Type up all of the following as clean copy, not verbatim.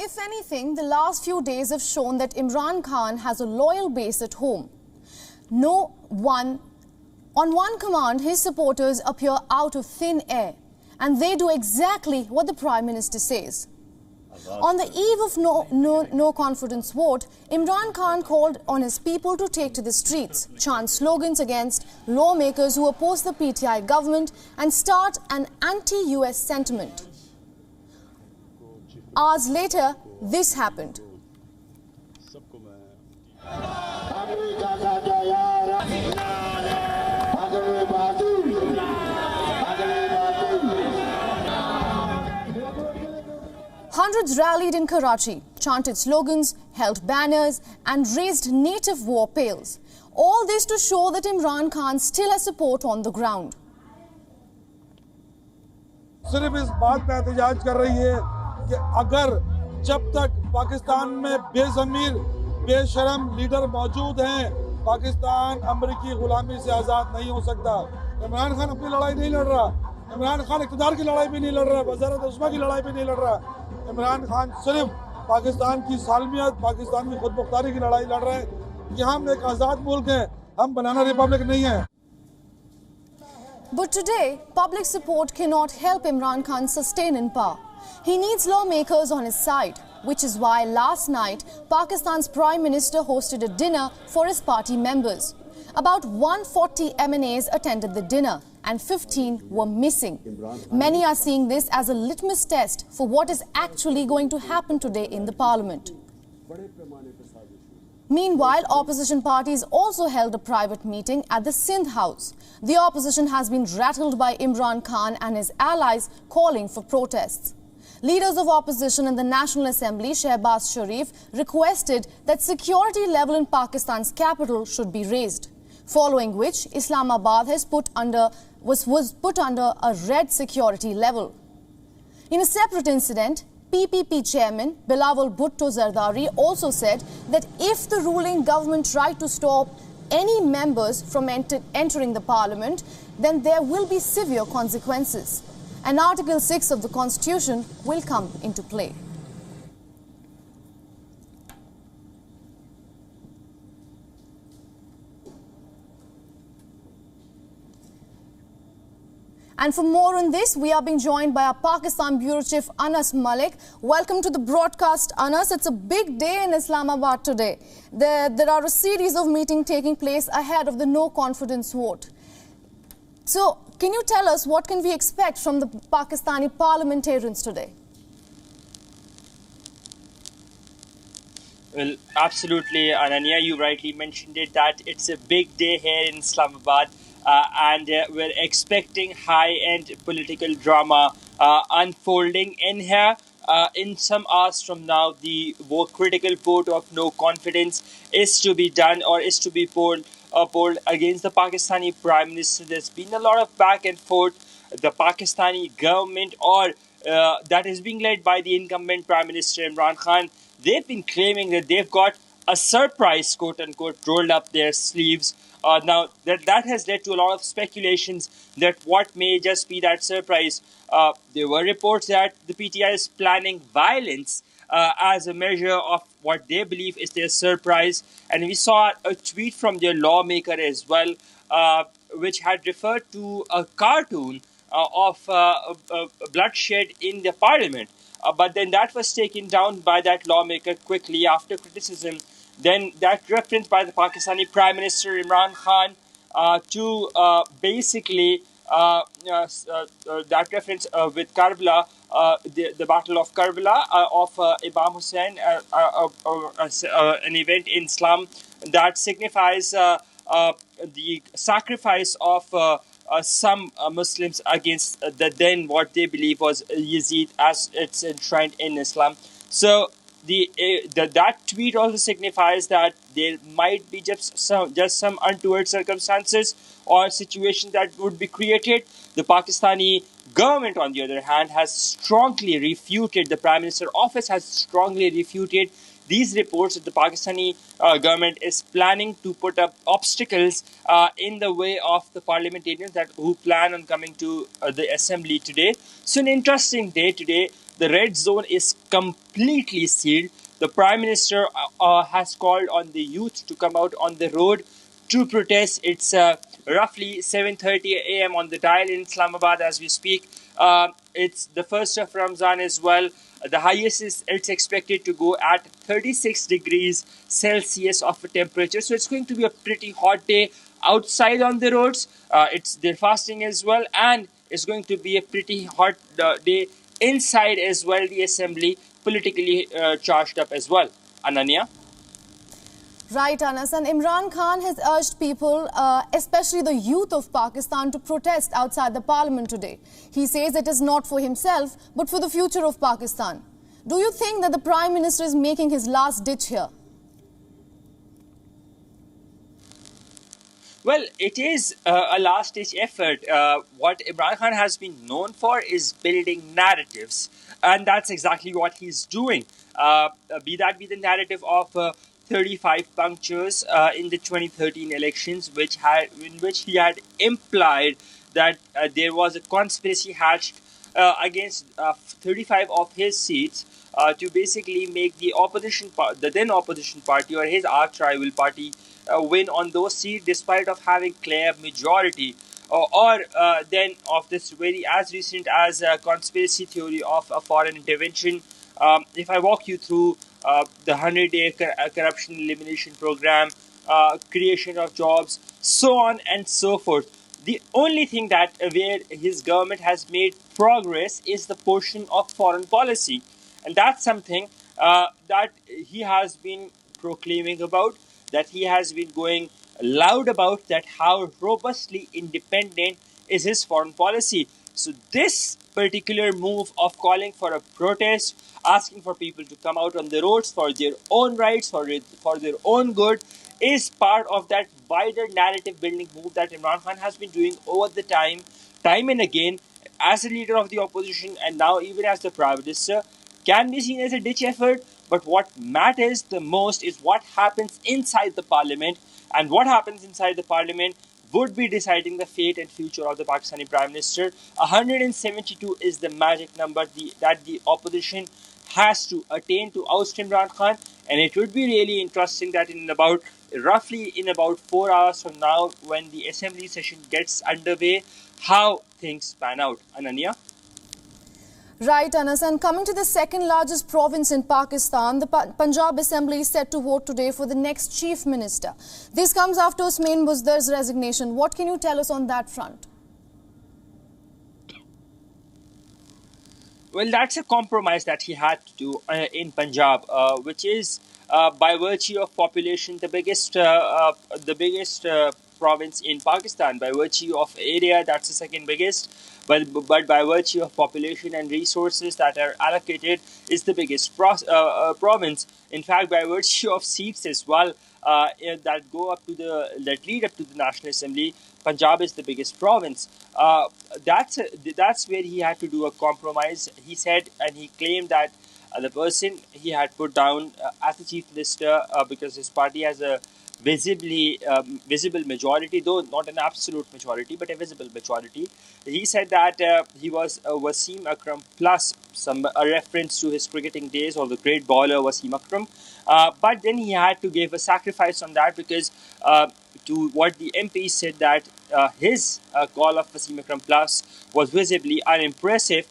If anything, the last few days have shown that Imran Khan has a loyal base at home. On one command, his supporters appear out of thin air, and they do exactly what the Prime Minister says. On the eve of no confidence vote, Imran Khan called on his people to take to the streets, chant slogans against lawmakers who oppose the PTI government and start an anti-US sentiment. Hours later, this happened. Hundreds rallied in Karachi, chanted slogans, held banners and raised native war pails. All this to show that Imran Khan still has support on the ground. सिर्फ इस बात पे एहतजाज कर रही है कि अगर जब तक पाकिस्तान में बेज़मीर बेशरम लीडर मौजूद हैं, पाकिस्तान अमेरिकी गुलामी से आज़ाद नहीं हो सकता। इमरान खान अपनी लड़ाई नहीं लड़ रहा, इमरान खान इक़्तिदार की लड़ाई भी नहीं लड़ रहा, वज़ारत उस्मा की लड़ाई भी नहीं लड़ रहा। इमरान खान सिर्फ पाकिस्तान की सालमियत, पाकिस्तान की खुद मुख्तारी की लड़ाई लड़ रहे हैं कि हम एक आज़ाद मुल्क हैं, हम बनाना रिपब्लिक नहीं है। But today, public support cannot help Imran Khan sustain in power. He needs lawmakers on his side, which is why last night, Pakistan's Prime Minister hosted a dinner for his party members. About 140 MNAs attended the dinner and 15 were missing. Many are seeing this as a litmus test for what is actually going to happen today in the parliament. Meanwhile, opposition parties also held a private meeting at the Sindh House. The opposition has been rattled by Imran Khan and his allies calling for protests. Leaders of opposition in the National Assembly, Shehbaz Sharif, requested that security level in Pakistan's capital should be raised, following which Islamabad was put under a red security level. In a separate incident, PPP chairman Bilawal Bhutto Zardari also said that if the ruling government tried to stop any members from entering the parliament, then there will be severe consequences. And Article 6 of the Constitution will come into play. And for more on this, we are being joined by our Pakistan Bureau Chief Anas Mallick. Welcome to the broadcast, Anas. It's a big day in Islamabad today. There are a series of meetings taking place ahead of the no confidence vote. So, can you tell us what can we expect from the Pakistani parliamentarians today? Well, absolutely, Ananya, you rightly mentioned it, that it's a big day here in Islamabad. And we're expecting high-end political drama unfolding in here. In some hours from now, the critical vote of no confidence is to be done or is to be polled against the Pakistani Prime Minister. There's been a lot of back and forth. The Pakistani government, or that is being led by the incumbent Prime Minister Imran Khan, they've been claiming that they've got a surprise, quote-unquote, rolled up their sleeves. Now, that has led to a lot of speculations that what may just be that surprise. There were reports that the PTI is planning violence as a measure of what they believe is their surprise. And we saw a tweet from their lawmaker as well, which had referred to a cartoon of bloodshed in the parliament. But then that was taken down by that lawmaker quickly after criticism. Then that reference by the Pakistani Prime Minister Imran Khan to basically that reference with Karbala, the Battle of Karbala of Imam Hussein, an event in Islam that signifies the sacrifice of some Muslims against the then what they believe was Yazid as it's enshrined in Islam. So that tweet also signifies that there might be just some untoward circumstances or situations that would be created. The Pakistani government, on the other hand, has strongly refuted, the Prime Minister office has strongly refuted these reports that the Pakistani government is planning to put up obstacles in the way of the parliamentarians who plan on coming to the assembly today. So an interesting day today. The red zone is completely sealed. The Prime Minister has called on the youth to come out on the road to protest. It's roughly 7:30 a.m. on the dial in Islamabad as we speak. It's the first of Ramzan as well. The highest is it's expected to go at 36 degrees Celsius of a temperature. So it's going to be a pretty hot day outside on the roads. They're fasting as well, and it's going to be a pretty hot day inside as well. The assembly politically charged up as well. Ananya. Right, Anas. And Imran Khan has urged people, especially the youth of Pakistan, to protest outside the parliament today. He says it is not for himself, but for the future of Pakistan. Do you think that the Prime Minister is making his last ditch here? Well, it is a last-ditch effort. What Imran Khan has been known for is building narratives, and that's exactly what he's doing. Be the narrative of 35 punctures in the 2013 elections, in which he had implied that there was a conspiracy hatched against 35 of his seats to basically make the then opposition party, or his arch rival party, win on those seats despite of having clear majority, or then of this very as recent as a conspiracy theory of a foreign intervention. If I walk you through the 100-day corruption elimination program, creation of jobs, so on and so forth. The only thing that where his government has made progress is the portion of foreign policy, and that's something that he has been proclaiming about, that he has been going loud about, that how robustly independent is his foreign policy. So this particular move of calling for a protest, asking for people to come out on the roads for their own rights, for their own good, is part of that wider narrative building move that Imran Khan has been doing over the time and again, as a leader of the opposition and now even as the Prime Minister. Can be seen as a ditch effort, but what matters the most is what happens inside the parliament, and what happens inside the parliament would be deciding the fate and future of the Pakistani Prime Minister. 172 is the magic number that the opposition has to attain to oust Imran Khan, and it would be really interesting that roughly in about 4 hours from now, when the assembly session gets underway, how things pan out. Ananya? Right, Anas. And coming to the second largest province in Pakistan, the Punjab Assembly is set to vote today for the next Chief Minister. This comes after Usman Buzdar's resignation. What can you tell us on that front? Well, that's a compromise that he had to do in Punjab, which is by virtue of population the biggest province in Pakistan. By virtue of area, that's the second biggest. But by virtue of population and resources that are allocated, is the biggest province. In fact, by virtue of seats as well that lead up to the National Assembly, Punjab is the biggest province. That's where he had to do a compromise. He said, and he claimed that the person he had put down as the chief minister, because his party has a visible majority, though not an absolute majority, but a visible majority. He said that he was Wasim Akram plus a reference to his cricketing days, or the great bowler Wasim Akram. But then he had to give a sacrifice on that, because to what the MP said, that his call of Wasim Akram plus was visibly unimpressive.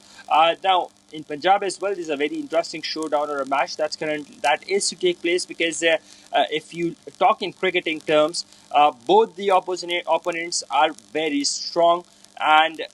Now, in Punjab as well, there's a very interesting showdown, or a match that is to take place, because if you talk in cricketing terms, both the opponents are very strong, and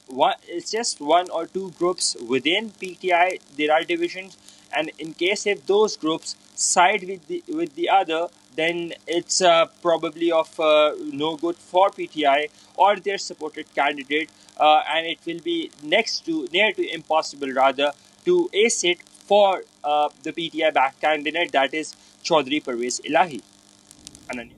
it's just one or two groups within PTI. There are divisions, and in case if those groups side with the other, then it's probably of no good for PTI or their supported candidate, and it will be near to impossible rather to ace it for the PTI backed candidate, that is Chaudhry Parvez Ilahi. Ananya.